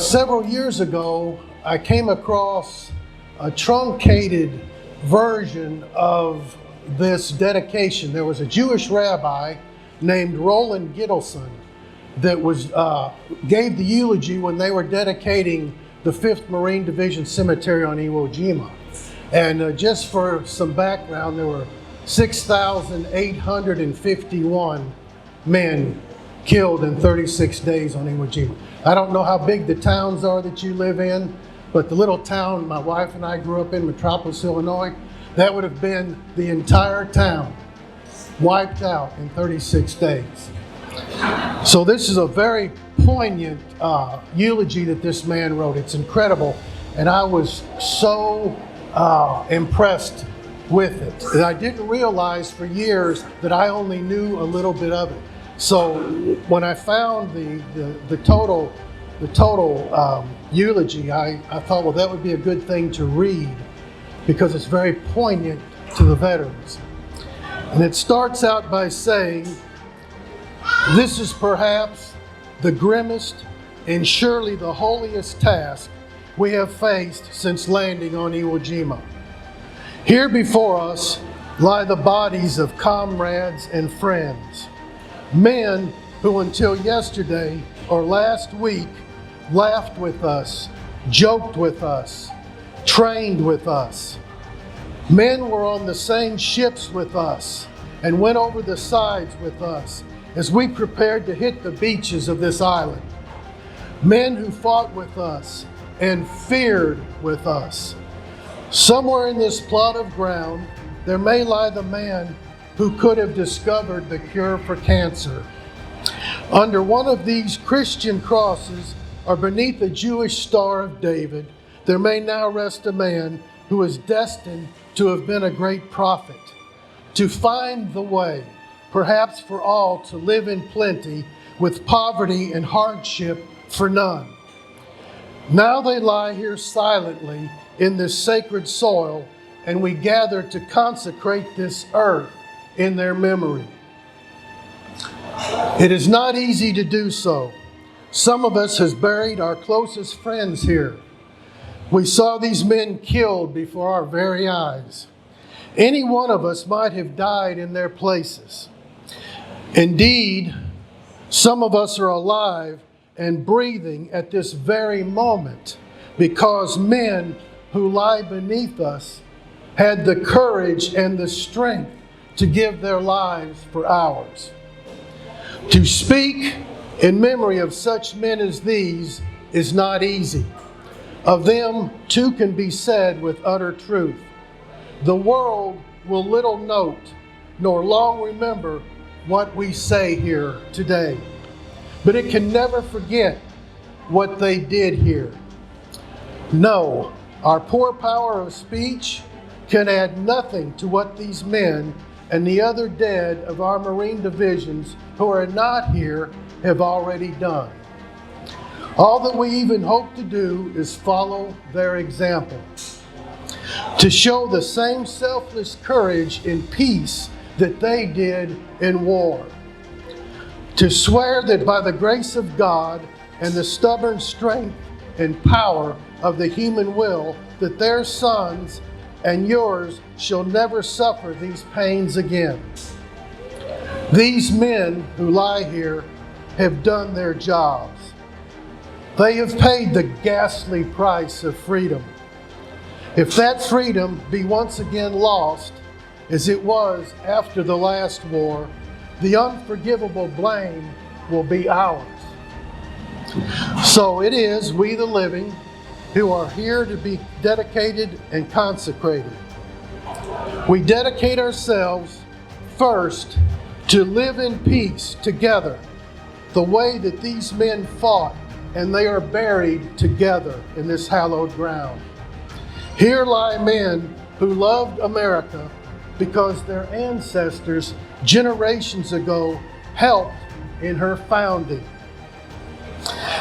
Several years ago, I came across a truncated version of this dedication. There was a Jewish rabbi named Roland Gittelsohn that gave the eulogy when they were dedicating the 5th Marine Division Cemetary on Iwo Jima. And just for some background, there were 6,851 men killed in 36 days on Iwo Jima. I don't know how big the towns are that you live in, but the little town my wife and I grew up in, Metropolis, Illinois, that would have been the entire town wiped out in 36 days. So this is a very poignant eulogy that this man wrote. It's incredible, and I was so impressed with it. And I didn't realize for years that I only knew a little bit of it. So when I found the total eulogy, I thought, well, that would be a good thing to read because it's very poignant to the veterans. And it starts out by saying, "This is perhaps the grimmest and surely the holiest task we have faced since landing on Iwo Jima. Here before us lie the bodies of comrades and friends, men who until yesterday or last week laughed with us, joked with us, trained with us. Men were on the same ships with us and went over the sides with us as we prepared to hit the beaches of this island. Men who fought with us and feared with us. Somewhere in this plot of ground, there may lie the man who could have discovered the cure for cancer. Under one of these Christian crosses, or beneath the Jewish Star of David, there may now rest a man who is destined to have been a great prophet, to find the way, perhaps for all to live in plenty, with poverty and hardship for none. Now they lie here silently in this sacred soil, and we gather to consecrate this earth in their memory. It is not easy to do so. Some of us has buried our closest friends here. We saw these men killed before our very eyes. Any one of us might have died in their places. Indeed, some of us are alive and breathing at this very moment because men who lie beneath us had the courage and the strength to give their lives for ours. To speak in memory of such men as these is not easy. Of them, too can be said with utter truth. The world will little note nor long remember what we say here today, but it can never forget what they did here. No, our poor power of speech can add nothing to what these men and the other dead of our Marine divisions who are not here have already done. All that we even hope to do is follow their example, to show the same selfless courage in peace that they did in war, to swear that by the grace of God and the stubborn strength and power of the human will, that their sons and yours shall never suffer these pains again. These men who lie here have done their jobs. They have paid the ghastly price of freedom. If that freedom be once again lost, as it was after the last war, the unforgivable blame will be ours. So it is we the living who are here to be dedicated and consecrated. We dedicate ourselves first to live in peace together, the way that these men fought, and they are buried together in this hallowed ground. Here lie men who loved America because their ancestors generations ago helped in her founding.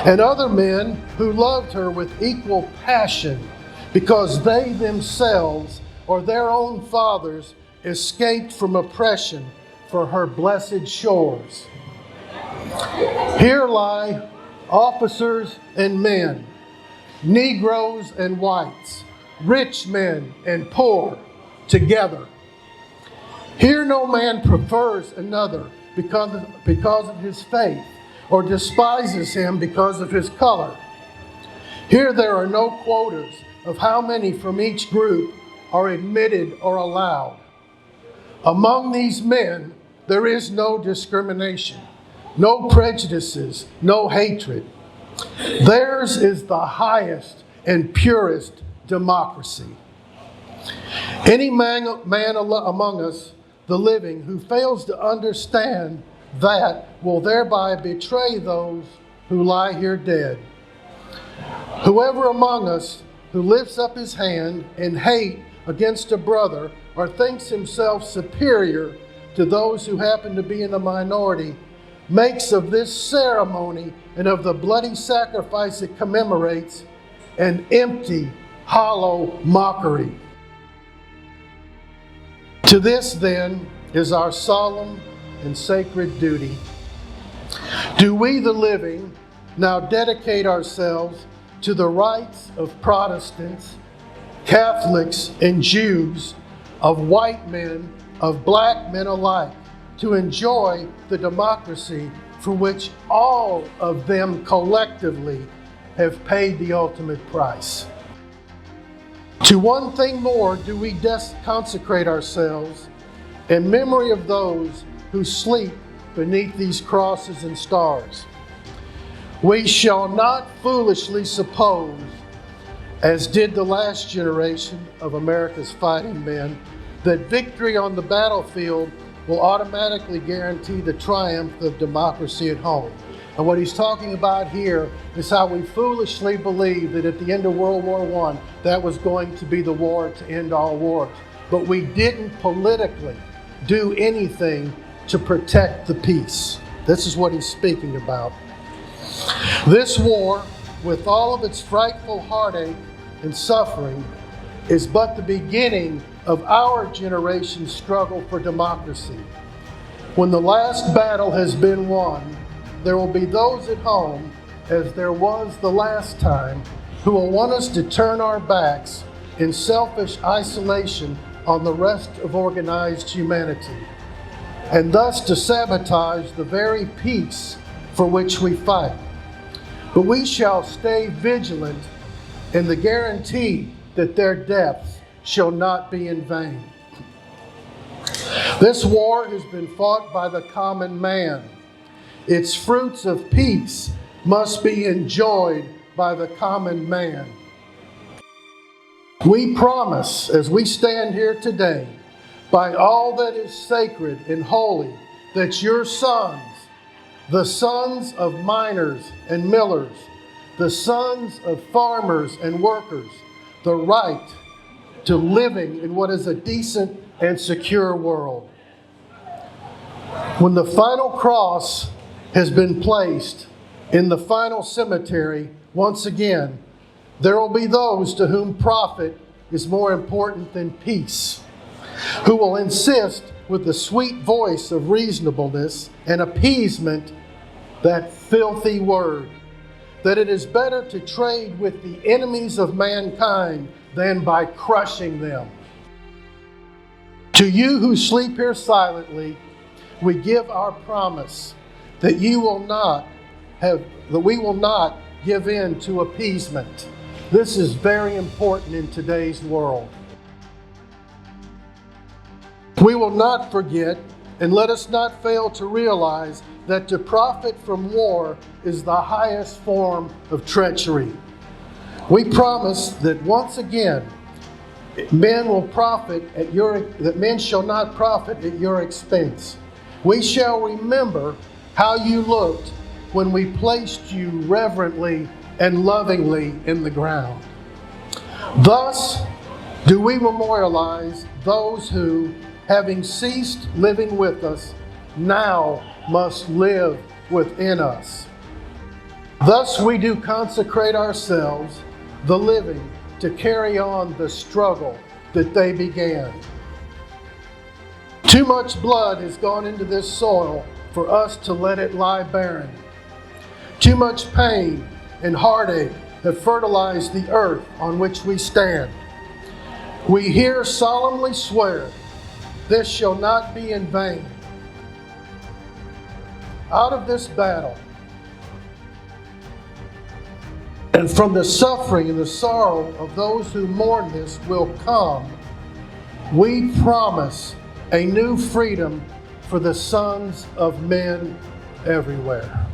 And other men who loved her with equal passion because they themselves or their own fathers escaped from oppression for her blessed shores. Here lie officers and men Negroes and whites, rich men and poor, together. Here no man prefers another because of his faith, or despises him because of his color. Here there are no quotas of how many from each group are admitted or allowed. Among these men, there is no discrimination, no prejudices, no hatred. Theirs is the highest and purest democracy. Any man among us, the living, who fails to understand that will thereby betray those who lie here dead. Whoever among us who lifts up his hand in hate against a brother or thinks himself superior to those who happen to be in the minority makes of this ceremony and of the bloody sacrifice it commemorates an empty, hollow mockery. To this, then, is our solemn and sacred duty. Do we, the living, now dedicate ourselves to the rights of Protestants, Catholics, and Jews, of white men, of black men alike, to enjoy the democracy for which all of them collectively have paid the ultimate price. To one thing more do we consecrate ourselves in memory of those who sleep beneath these crosses and stars. We shall not foolishly suppose, as did the last generation of America's fighting men, that victory on the battlefield will automatically guarantee the triumph of democracy at home. And what he's talking about here is how we foolishly believed that at the end of World War I, that was going to be the war to end all wars. But we didn't politically do anything to protect the peace. This is what he's speaking about. This war, with all of its frightful heartache and suffering, is but the beginning of our generation's struggle for democracy. When the last battle has been won, there will be those at home, as there was the last time, who will want us to turn our backs in selfish isolation on the rest of organized humanity, and thus to sabotage the very peace for which we fight. But we shall stay vigilant in the guarantee that their deaths shall not be in vain. This war has been fought by the common man. Its fruits of peace must be enjoyed by the common man. We promise, as we stand here today, by all that is sacred and holy, that your sons, the sons of miners and millers, the sons of farmers and workers, the right to living in what is a decent and secure world. When the final cross has been placed in the final cemetery, once again, there will be those to whom profit is more important than peace, who will insist with the sweet voice of reasonableness and appeasement, that filthy word, that it is better to trade with the enemies of mankind than by crushing them. To you who sleep here silently, we give our promise that we will not give in to appeasement. This is very important in today's world. We will not forget, and let us not fail to realize that to profit from war is the highest form of treachery. We promise that once again, men shall not profit at your expense. We shall remember how you looked when we placed you reverently and lovingly in the ground. Thus do we memorialize those who, having ceased living with us, now must live within us. Thus we do consecrate ourselves, the living, to carry on the struggle that they began. Too much blood has gone into this soil for us to let it lie barren. Too much pain and heartache have fertilized the earth on which we stand. We here solemnly swear this shall not be in vain. Out of this battle, and from the suffering and the sorrow of those who mourn this will come, we promise a new freedom for the sons of men everywhere.